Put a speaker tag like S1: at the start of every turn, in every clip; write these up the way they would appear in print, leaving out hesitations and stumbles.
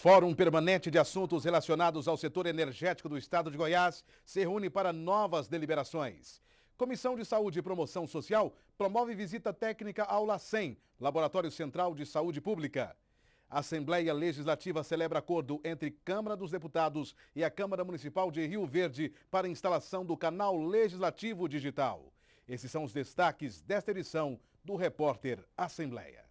S1: Fórum Permanente de Assuntos Relacionados ao Setor Energético do Estado de Goiás se reúne para novas deliberações. Comissão de Saúde e Promoção Social promove visita técnica ao LACEN, Laboratório Central de Saúde Pública. A Assembleia Legislativa celebra acordo entre Câmara dos Deputados e a Câmara Municipal de Rio Verde para a instalação do canal Legislativo Digital. Esses são os destaques desta edição do Repórter Assembleia.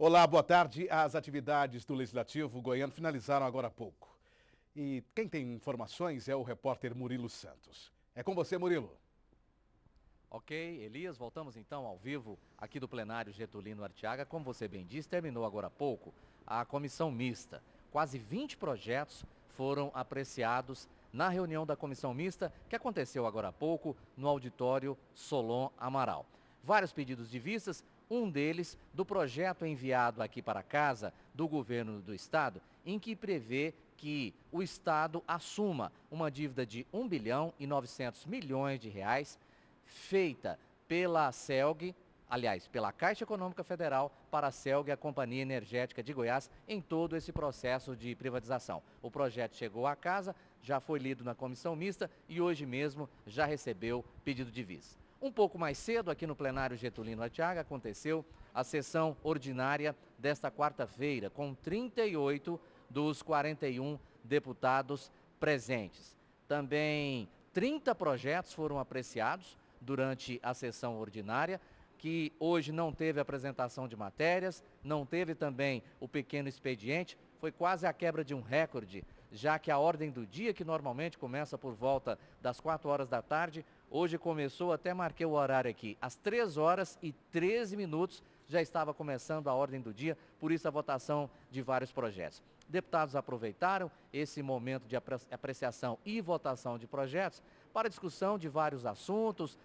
S1: Olá, boa tarde. As atividades do Legislativo goiano finalizaram agora há pouco. E quem tem informações é o repórter Murilo Santos. É com você, Murilo.
S2: Ok, Elias, voltamos então ao vivo aqui do plenário Getulino Arteaga. Como você bem disse, terminou agora há pouco a comissão mista. Quase 20 projetos foram apreciados na reunião da comissão mista que aconteceu agora há pouco no auditório Solon Amaral. Vários pedidos de vistas, um deles do projeto enviado aqui para casa do governo do estado, em que prevê que o estado assuma uma dívida de 1 bilhão e 900 milhões de reais feita pela CELG, aliás, pela Caixa Econômica Federal para a CELG, a Companhia Energética de Goiás, em todo esse processo de privatização. O projeto chegou à casa, já foi lido na comissão mista e hoje mesmo já recebeu pedido de vista. Um pouco mais cedo, aqui no plenário Getulino Arteaga, aconteceu a sessão ordinária desta quarta-feira, com 38 dos 41 deputados presentes. Também 30 projetos foram apreciados durante a sessão ordinária, que hoje não teve apresentação de matérias, não teve também o pequeno expediente, foi quase a quebra de um recorde, já que a ordem do dia, que normalmente começa por volta das 4 horas da tarde, hoje começou, até marquei o horário aqui, às 3 horas e 13 minutos já estava começando a ordem do dia, por isso a votação de vários projetos. Deputados aproveitaram esse momento de apreciação e votação de projetos para discussão de vários assuntos,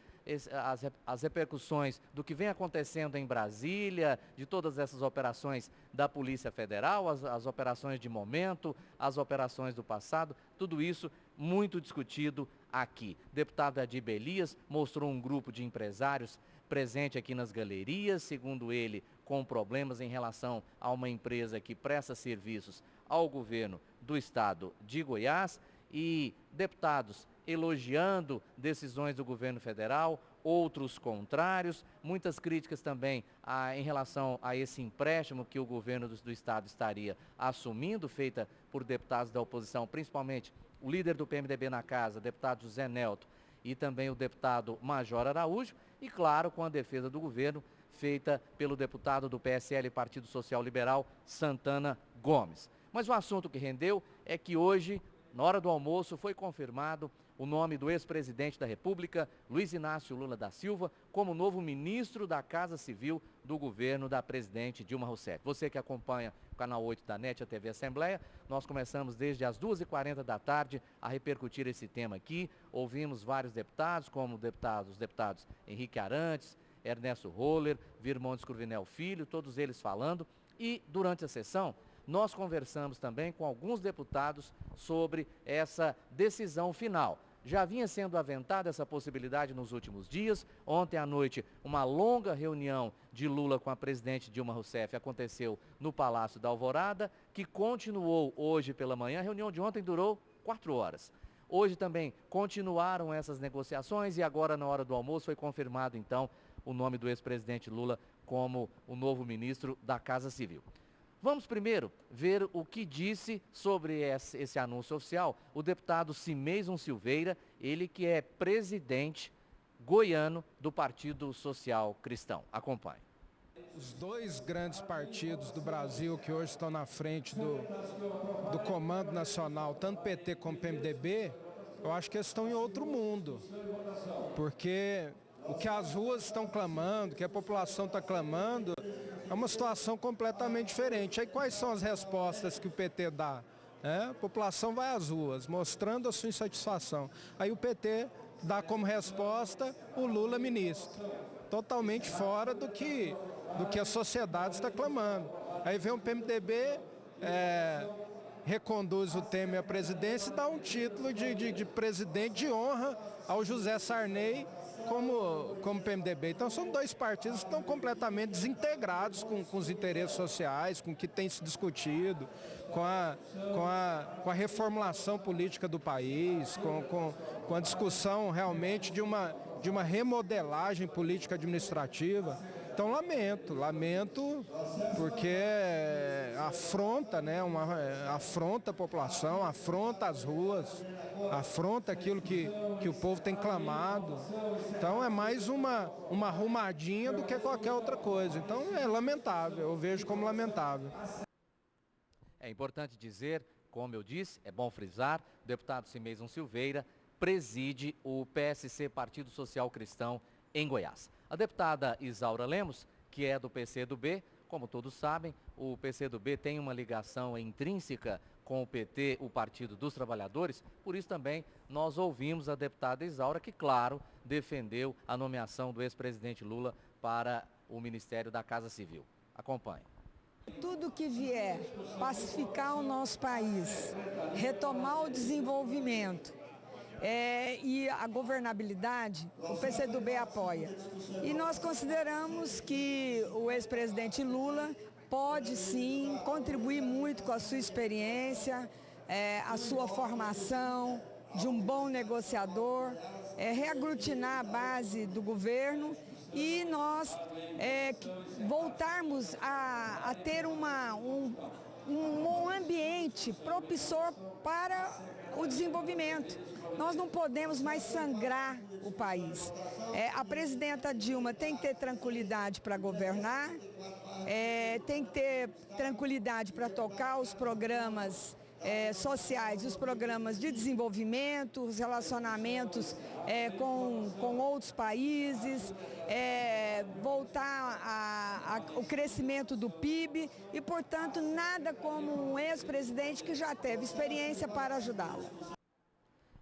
S2: as repercussões do que vem acontecendo em Brasília, de todas essas operações da Polícia Federal, as operações de momento, as operações do passado, tudo isso muito discutido aqui. Deputado Adib Elias mostrou um grupo de empresários presente aqui nas galerias, segundo ele, com problemas em relação a uma empresa que presta serviços ao governo do estado de Goiás, e deputados elogiando decisões do governo federal, outros contrários, muitas críticas também em relação a esse empréstimo que o governo do estado estaria assumindo, feita por deputados da oposição, principalmente o líder do PMDB na casa, deputado José Nelto, e também o deputado Major Araújo, e claro, com a defesa do governo, feita pelo deputado do PSL, Partido Social Liberal, Santana Gomes. Mas o assunto que rendeu é que hoje, na hora do almoço, foi confirmado o nome do ex-presidente da República, Luiz Inácio Lula da Silva, como novo ministro da Casa Civil do governo da presidente Dilma Rousseff. Você que acompanha o canal 8 da NET, a TV Assembleia, nós começamos desde as 2h40 da tarde a repercutir esse tema aqui. Ouvimos vários deputados, como os deputados Henrique Arantes, Ernesto Roller, Virmontes Cruvinel Filho, todos eles falando. E durante a sessão, nós conversamos também com alguns deputados sobre essa decisão final. Já vinha sendo aventada essa possibilidade nos últimos dias. Ontem à noite, uma longa reunião de Lula com a presidente Dilma Rousseff aconteceu no Palácio da Alvorada, que continuou hoje pela manhã. A reunião de ontem durou 4 horas. Hoje também continuaram essas negociações e agora, na hora do almoço, foi confirmado então o nome do ex-presidente Lula como o novo ministro da Casa Civil. Vamos primeiro ver o que disse sobre esse anúncio oficial o deputado Cimeison Silveira, ele que é presidente goiano do Partido Social Cristão. Acompanhe.
S3: Os dois grandes partidos do Brasil que hoje estão na frente do comando nacional, tanto PT como PMDB, eu acho que eles estão em outro mundo, porque o que as ruas estão clamando, o que a população está clamando, é uma situação completamente diferente. Aí quais são as respostas que o PT dá? A população vai às ruas, mostrando a sua insatisfação. Aí o PT dá como resposta o Lula ministro, totalmente fora do que a sociedade está clamando. Aí vem o PMDB reconduz o Temer à presidência e dá um título de presidente de honra ao José Sarney como PMDB. Então são dois partidos que estão completamente desintegrados com os interesses sociais, com o que tem se discutido, com a reformulação política do país, com a discussão realmente de uma remodelagem política administrativa. Então lamento porque afronta, né, afronta a população, afronta as ruas, afronta aquilo que o povo tem clamado. Então é mais uma arrumadinha do que qualquer outra coisa. Então é lamentável, eu vejo como lamentável.
S2: É importante dizer, como eu disse, é bom frisar, o deputado Simeison Silveira preside o PSC, Partido Social Cristão, em Goiás. A deputada Isaura Lemos, que é do PCdoB, como todos sabem, o PCdoB tem uma ligação intrínseca com o PT, o Partido dos Trabalhadores, por isso também nós ouvimos a deputada Isaura, que, claro, defendeu a nomeação do ex-presidente Lula para o Ministério da Casa Civil. Acompanhe.
S4: Tudo que vier pacificar o nosso país, retomar o desenvolvimento e a governabilidade, o PCdoB apoia. E nós consideramos que o ex-presidente Lula pode sim contribuir muito com a sua experiência, a sua formação de um bom negociador, reaglutinar a base do governo e nós voltarmos a ter um ambiente propício para o desenvolvimento. Nós não podemos mais sangrar o país. A presidenta Dilma tem que ter tranquilidade para governar, tem que ter tranquilidade para tocar os programas sociais, os programas de desenvolvimento, os relacionamentos com outros países, voltar ao crescimento do PIB e, portanto, nada como um ex-presidente que já teve experiência para ajudá-la.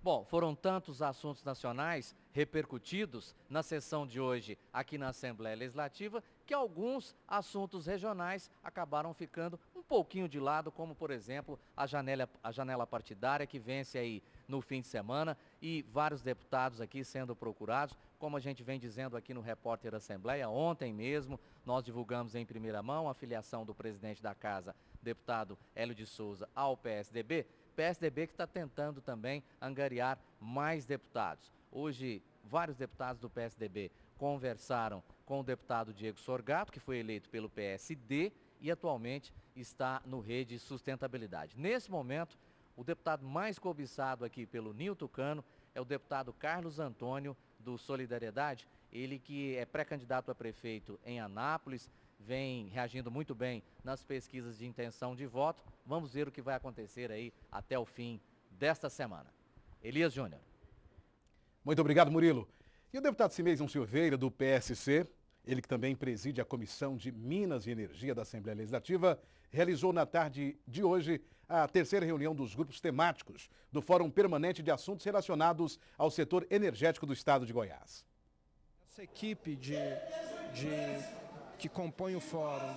S2: Bom, foram tantos assuntos nacionais repercutidos na sessão de hoje aqui na Assembleia Legislativa que alguns assuntos regionais acabaram ficando um pouquinho de lado, como, por exemplo, a janela partidária que vence aí no fim de semana e vários deputados aqui sendo procurados, como a gente vem dizendo aqui no Repórter Assembleia. Ontem mesmo nós divulgamos em primeira mão a filiação do presidente da Casa, deputado Hélio de Souza, ao PSDB. PSDB que está tentando também angariar mais deputados. Hoje, vários deputados do PSDB conversaram com o deputado Diego Sorgato, que foi eleito pelo PSD e atualmente está no Rede Sustentabilidade. Nesse momento, o deputado mais cobiçado aqui pelo Ninho Tucano é o deputado Carlos Antônio, do Solidariedade, ele que é pré-candidato a prefeito em Anápolis, vem reagindo muito bem nas pesquisas de intenção de voto. Vamos ver o que vai acontecer aí até o fim desta semana. Elias Júnior.
S1: Muito obrigado, Murilo. E o deputado Simeison Silveira, do PSC, ele que também preside a Comissão de Minas e Energia da Assembleia Legislativa, realizou na tarde de hoje a terceira reunião dos grupos temáticos do Fórum Permanente de Assuntos Relacionados ao Setor Energético do Estado de Goiás.
S3: Essa equipe que compõe o fórum,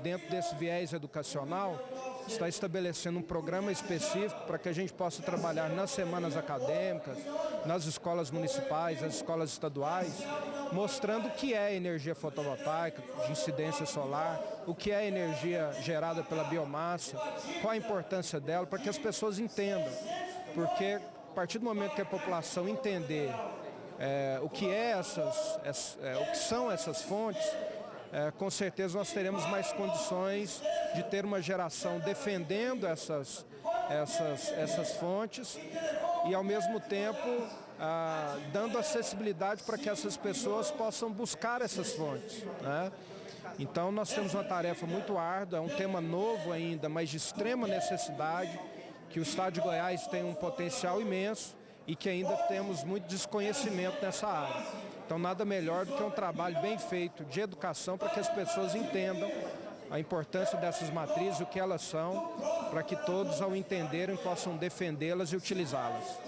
S3: dentro desse viés educacional, está estabelecendo um programa específico para que a gente possa trabalhar nas semanas acadêmicas, nas escolas municipais, nas escolas estaduais, mostrando o que é energia fotovoltaica, de incidência solar, o que é energia gerada pela biomassa, qual a importância dela, para que as pessoas entendam. Porque a partir do momento que a população entender o que são essas fontes, com certeza nós teremos mais condições de ter uma geração defendendo essas fontes e, ao mesmo tempo, dando acessibilidade para que essas pessoas possam buscar essas fontes, né? Então, nós temos uma tarefa muito árdua, é um tema novo ainda, mas de extrema necessidade, que o Estado de Goiás tem um potencial imenso e que ainda temos muito desconhecimento nessa área. Então, nada melhor do que um trabalho bem feito de educação para que as pessoas entendam a importância dessas matrizes, o que elas são, para que todos, ao entenderem, possam defendê-las e utilizá-las.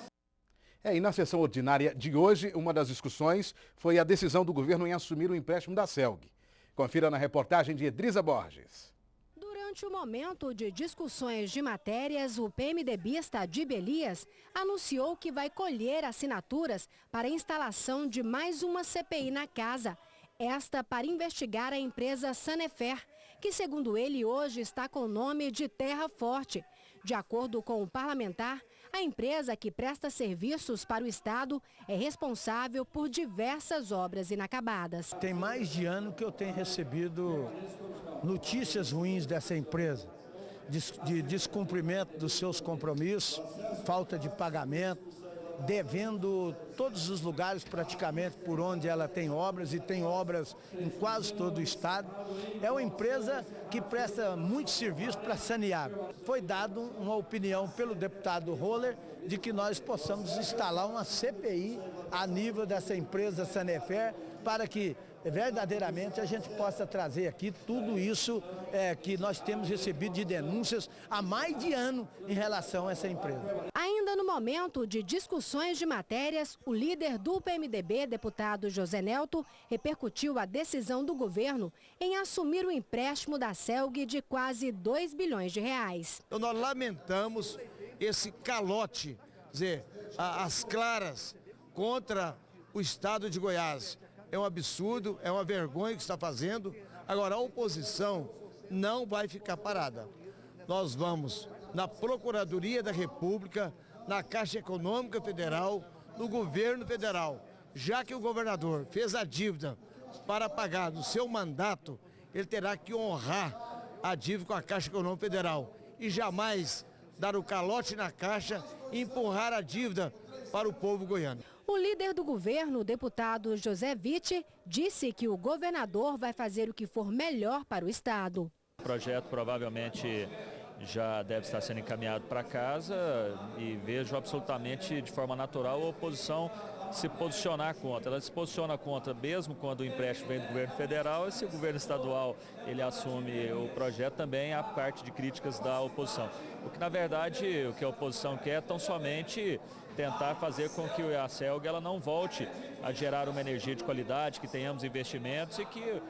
S1: E na sessão ordinária de hoje, uma das discussões foi a decisão do governo em assumir o empréstimo da CELG. Confira na reportagem de Edrisa Borges.
S5: Durante o momento de discussões de matérias, o PMDBista Adib Elias anunciou que vai colher assinaturas para a instalação de mais uma CPI na casa. Esta para investigar a empresa Sanefer, que segundo ele hoje está com o nome de Terra Forte. De acordo com o parlamentar, a empresa que presta serviços para o Estado é responsável por diversas obras inacabadas.
S6: Tem mais de ano que eu tenho recebido notícias ruins dessa empresa, de descumprimento dos seus compromissos, falta de pagamento, devendo todos os lugares praticamente por onde ela tem obras, e tem obras em quase todo o estado. É uma empresa que presta muito serviço para Saneago. Foi dado uma opinião pelo deputado Roller de que nós possamos instalar uma CPI a nível dessa empresa Sanefer para que verdadeiramente a gente possa trazer aqui tudo isso que nós temos recebido de denúncias há mais de ano em relação a essa empresa.
S5: Ainda no momento de discussões de matérias, o líder do PMDB, deputado José Nelto, repercutiu a decisão do governo em assumir o empréstimo da CELG de quase 2 bilhões de reais.
S7: Então nós lamentamos esse calote, quer dizer, as claras contra o Estado de Goiás. É um absurdo, é uma vergonha que está fazendo. Agora, a oposição não vai ficar parada. Nós vamos na Procuradoria da República, na Caixa Econômica Federal, no governo federal. Já que o governador fez a dívida para pagar no seu mandato, ele terá que honrar a dívida com a Caixa Econômica Federal e jamais dar o calote na Caixa e empurrar a dívida para o povo goiano.
S5: O líder do governo, o deputado José Witt, disse que o governador vai fazer o que for melhor para o Estado.
S8: O projeto provavelmente já deve estar sendo encaminhado para casa e vejo absolutamente de forma natural a oposição se posicionar contra. Ela se posiciona contra mesmo quando o empréstimo vem do governo federal, e se o governo estadual ele assume o projeto, também há parte de críticas da oposição. O que na verdade o que a oposição quer é tão somente tentar fazer com que a CELG ela não volte a gerar uma energia de qualidade, que tenhamos investimentos e que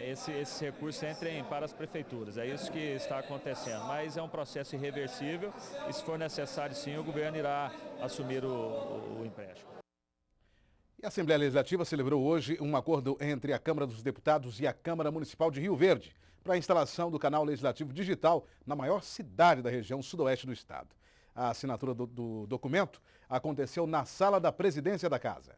S8: esses recursos entrem para as prefeituras. É isso que está acontecendo, mas é um processo irreversível e se for necessário sim, o governo irá assumir o empréstimo.
S1: E a Assembleia Legislativa celebrou hoje um acordo entre a Câmara dos Deputados e a Câmara Municipal de Rio Verde para a instalação do canal legislativo digital na maior cidade da região sudoeste do estado. A assinatura do documento aconteceu na sala da presidência da Casa.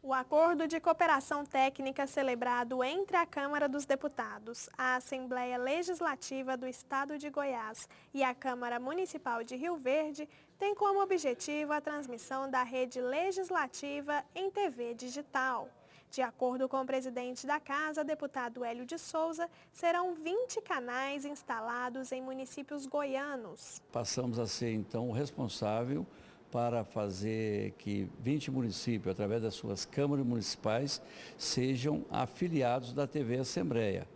S9: O acordo de cooperação técnica celebrado entre a Câmara dos Deputados, a Assembleia Legislativa do Estado de Goiás e a Câmara Municipal de Rio Verde tem como objetivo a transmissão da rede legislativa em TV digital. De acordo com o presidente da Casa, deputado Hélio de Souza, serão 20 canais instalados em municípios goianos.
S10: Passamos a ser, então, o responsável para fazer que 20 municípios, através das suas câmaras municipais, sejam afiliados da TV Assembleia.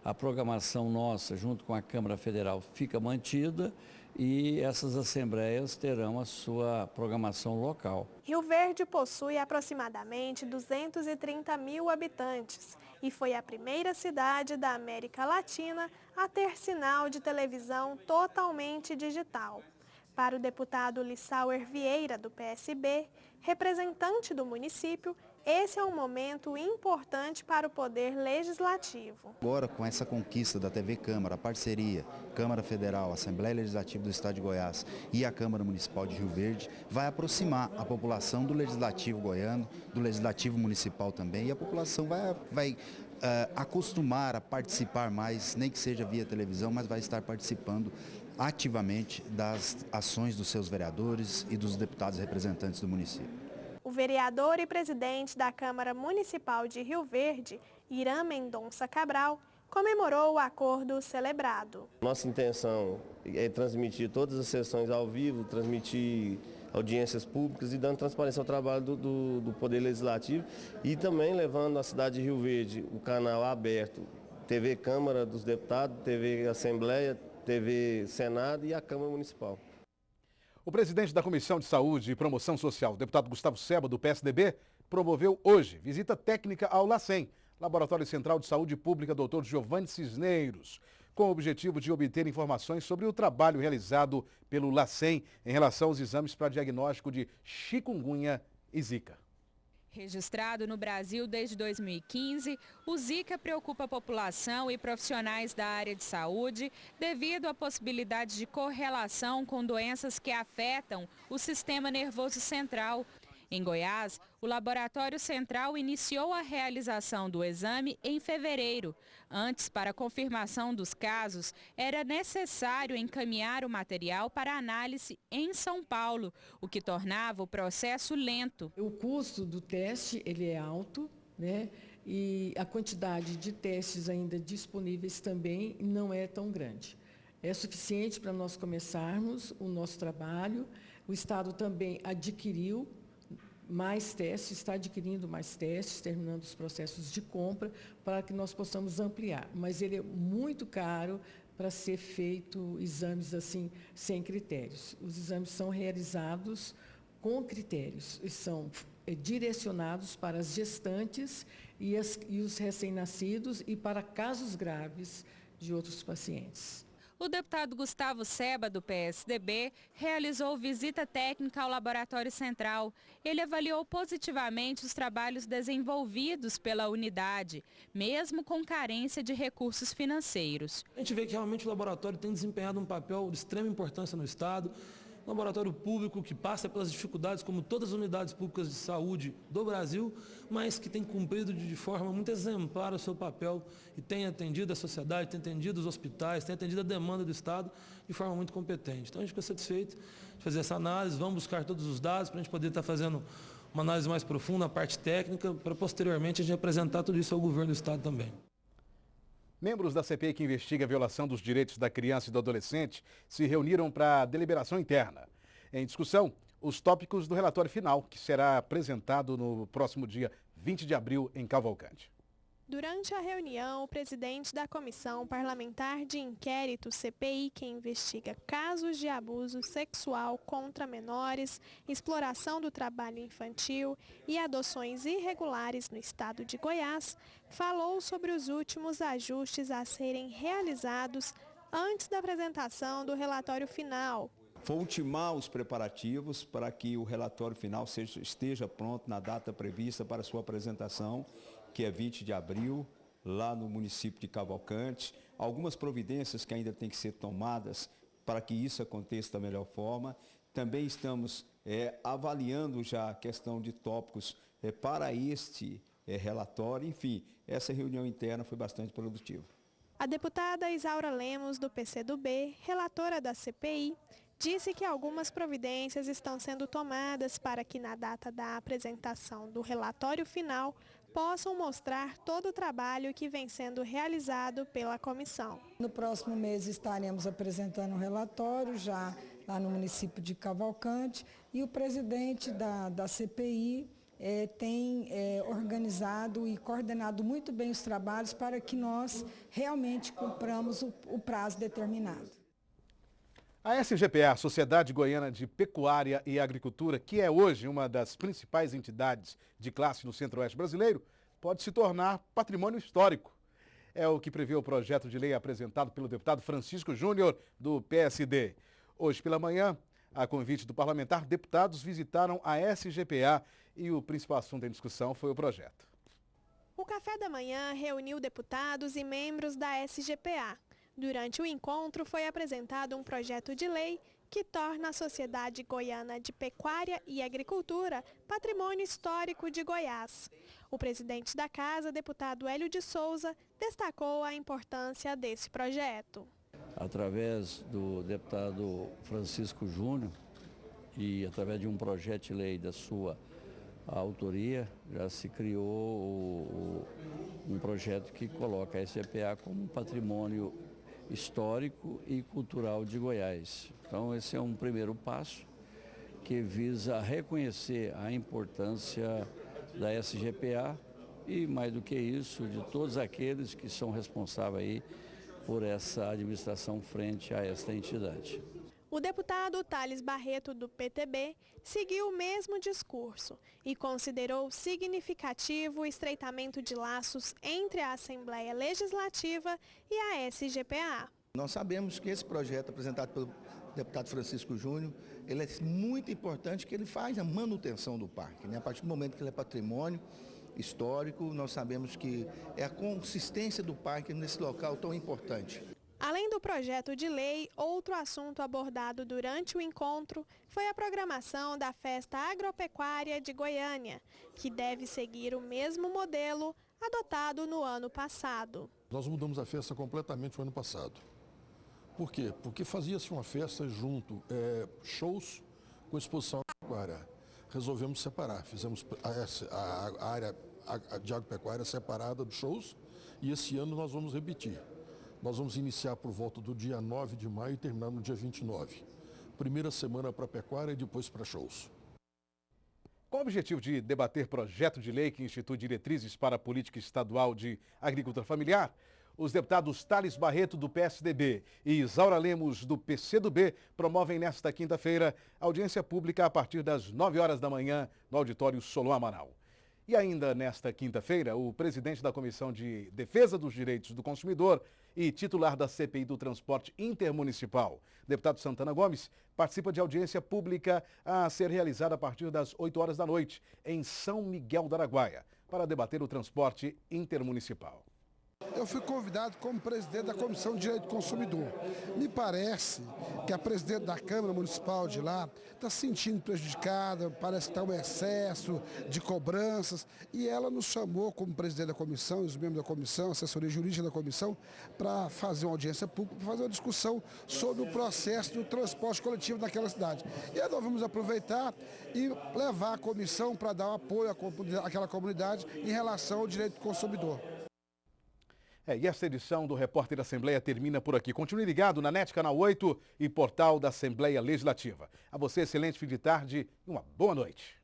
S10: A programação nossa, junto com a Câmara Federal, fica mantida e essas assembleias terão a sua programação local.
S9: Rio Verde possui aproximadamente 230 mil habitantes e foi a primeira cidade da América Latina a ter sinal de televisão totalmente digital. Para o deputado Lissauer Vieira, do PSB, representante do município, esse é um momento importante para o Poder Legislativo.
S11: Agora, com essa conquista da TV Câmara, a parceria Câmara Federal, Assembleia Legislativa do Estado de Goiás e a Câmara Municipal de Rio Verde, vai aproximar a população do Legislativo goiano, do Legislativo Municipal também, e a população vai acostumar a participar mais, nem que seja via televisão, mas vai estar participando ativamente das ações dos seus vereadores e dos deputados representantes do município.
S9: O vereador e presidente da Câmara Municipal de Rio Verde, Irã Mendonça Cabral, comemorou o acordo celebrado.
S12: Nossa intenção é transmitir todas as sessões ao vivo, transmitir audiências públicas e dando transparência ao trabalho do Poder Legislativo e também levando à cidade de Rio Verde o canal aberto, TV Câmara dos Deputados, TV Assembleia, TV Senado e a Câmara Municipal.
S1: O presidente da Comissão de Saúde e Promoção Social, o deputado Gustavo Seba, do PSDB, promoveu hoje visita técnica ao LACEN, Laboratório Central de Saúde Pública Dr. Giovanni Cisneiros, com o objetivo de obter informações sobre o trabalho realizado pelo LACEN em relação aos exames para diagnóstico de chikungunya e zika.
S13: Registrado no Brasil desde 2015, o Zika preocupa a população e profissionais da área de saúde devido à possibilidade de correlação com doenças que afetam o sistema nervoso central. Em Goiás, o Laboratório Central iniciou a realização do exame em fevereiro. Antes, para a confirmação dos casos, era necessário encaminhar o material para análise em São Paulo, o que tornava o processo lento.
S14: O custo do teste ele é alto, né? E a quantidade de testes ainda disponíveis também não é tão grande. É suficiente para nós começarmos o nosso trabalho. O Estado também adquiriu mais testes, está adquirindo mais testes, terminando os processos de compra, para que nós possamos ampliar. Mas ele é muito caro para ser feito exames assim, sem critérios. Os exames são realizados com critérios e são direcionados para as gestantes e os recém-nascidos e para casos graves de outros pacientes.
S13: O deputado Gustavo Seba, do PSDB, realizou visita técnica ao Laboratório Central. Ele avaliou positivamente os trabalhos desenvolvidos pela unidade, mesmo com carência de recursos financeiros.
S15: A gente vê que realmente o laboratório tem desempenhado um papel de extrema importância no Estado. Um laboratório público que passa pelas dificuldades, como todas as unidades públicas de saúde do Brasil, mas que tem cumprido de forma muito exemplar o seu papel e tem atendido a sociedade, tem atendido os hospitais, tem atendido a demanda do Estado de forma muito competente. Então a gente fica satisfeito de fazer essa análise, vamos buscar todos os dados para a gente poder estar fazendo uma análise mais profunda, a parte técnica, para posteriormente a gente apresentar tudo isso ao governo do Estado também.
S1: Membros da CPI que investiga a violação dos direitos da criança e do adolescente se reuniram para a deliberação interna. Em discussão, os tópicos do relatório final, que será apresentado no próximo dia 20 de abril em Cavalcante.
S9: Durante a reunião, o presidente da Comissão Parlamentar de Inquérito, CPI, que investiga casos de abuso sexual contra menores, exploração do trabalho infantil e adoções irregulares no estado de Goiás, falou sobre os últimos ajustes a serem realizados antes da apresentação do relatório final.
S16: Foi ultimar os preparativos para que o relatório final esteja pronto na data prevista para sua apresentação, que é 20 de abril, lá no município de Cavalcante. Algumas providências que ainda têm que ser tomadas para que isso aconteça da melhor forma. Também estamos avaliando já a questão de tópicos para este relatório. Enfim, essa reunião interna foi bastante produtiva.
S9: A deputada Isaura Lemos, do PCdoB, relatora da CPI, disse que algumas providências estão sendo tomadas para que na data da apresentação do relatório final possam mostrar todo o trabalho que vem sendo realizado pela comissão.
S4: No próximo mês estaremos apresentando um relatório já lá no município de Cavalcante e o presidente da CPI tem organizado e coordenado muito bem os trabalhos para que nós realmente cumpramos o prazo determinado.
S1: A SGPA, Sociedade Goiana de Pecuária e Agricultura, que é hoje uma das principais entidades de classe no Centro-Oeste brasileiro, pode se tornar patrimônio histórico. É o que prevê o projeto de lei apresentado pelo deputado Francisco Júnior, do PSD. Hoje pela manhã, a convite do parlamentar, deputados visitaram a SGPA e o principal assunto em discussão foi o projeto.
S9: O café da manhã reuniu deputados e membros da SGPA. Durante o encontro, foi apresentado um projeto de lei que torna a Sociedade Goiana de Pecuária e Agricultura patrimônio histórico de Goiás. O presidente da Casa, deputado Hélio de Souza, destacou a importância desse projeto.
S10: Através do deputado Francisco Júnior e através de um projeto de lei da sua autoria, já se criou um projeto que coloca a SGPA como patrimônio histórico e cultural de Goiás. Então esse é um primeiro passo que visa reconhecer a importância da SGPA e, mais do que isso, de todos aqueles que são responsáveis aí por essa administração frente a esta entidade.
S9: O deputado Thales Barreto, do PTB, seguiu o mesmo discurso e considerou significativo o estreitamento de laços entre a Assembleia Legislativa e a SGPA.
S17: Nós sabemos que esse projeto apresentado pelo deputado Francisco Júnior, ele é muito importante, que ele faz a manutenção do parque, né? A partir do momento que ele é patrimônio histórico, nós sabemos que é a consistência do parque nesse local tão importante.
S9: Além do projeto de lei, outro assunto abordado durante o encontro foi a programação da Festa Agropecuária de Goiânia, que deve seguir o mesmo modelo adotado no ano passado.
S18: Nós mudamos a festa completamente no ano passado. Por quê? Porque fazia-se uma festa junto, shows com exposição agropecuária. Resolvemos separar, fizemos a área de agropecuária separada dos shows e esse ano nós vamos repetir. Nós vamos iniciar por volta do dia 9 de maio e terminar no dia 29. Primeira semana para pecuária e depois para shows.
S1: Com o objetivo de debater projeto de lei que institui diretrizes para a política estadual de agricultura familiar, os deputados Thales Barreto, do PSDB, e Isaura Lemos, do PCdoB, promovem nesta quinta-feira audiência pública a partir das 9 horas da manhã no auditório Solon Amaral. E ainda nesta quinta-feira, o presidente da Comissão de Defesa dos Direitos do Consumidor e titular da CPI do Transporte Intermunicipal, deputado Santana Gomes, participa de audiência pública a ser realizada a partir das 8 horas da noite, em São Miguel do Araguaia, para debater o transporte intermunicipal.
S19: Eu fui convidado como presidente da Comissão de Direito do Consumidor. Me parece que a presidente da Câmara Municipal de lá está se sentindo prejudicada, parece que está um excesso de cobranças, e ela nos chamou como presidente da comissão, os membros da comissão, assessoria jurídica da comissão, para fazer uma audiência pública, para fazer uma discussão sobre o processo do transporte coletivo daquela cidade. E aí nós vamos aproveitar e levar a comissão para dar um apoio àquela comunidade em relação ao direito do consumidor.
S1: E esta edição do Repórter Assembleia termina por aqui. Continue ligado na NET Canal 8 e portal da Assembleia Legislativa. A você, excelente fim de tarde e uma boa noite.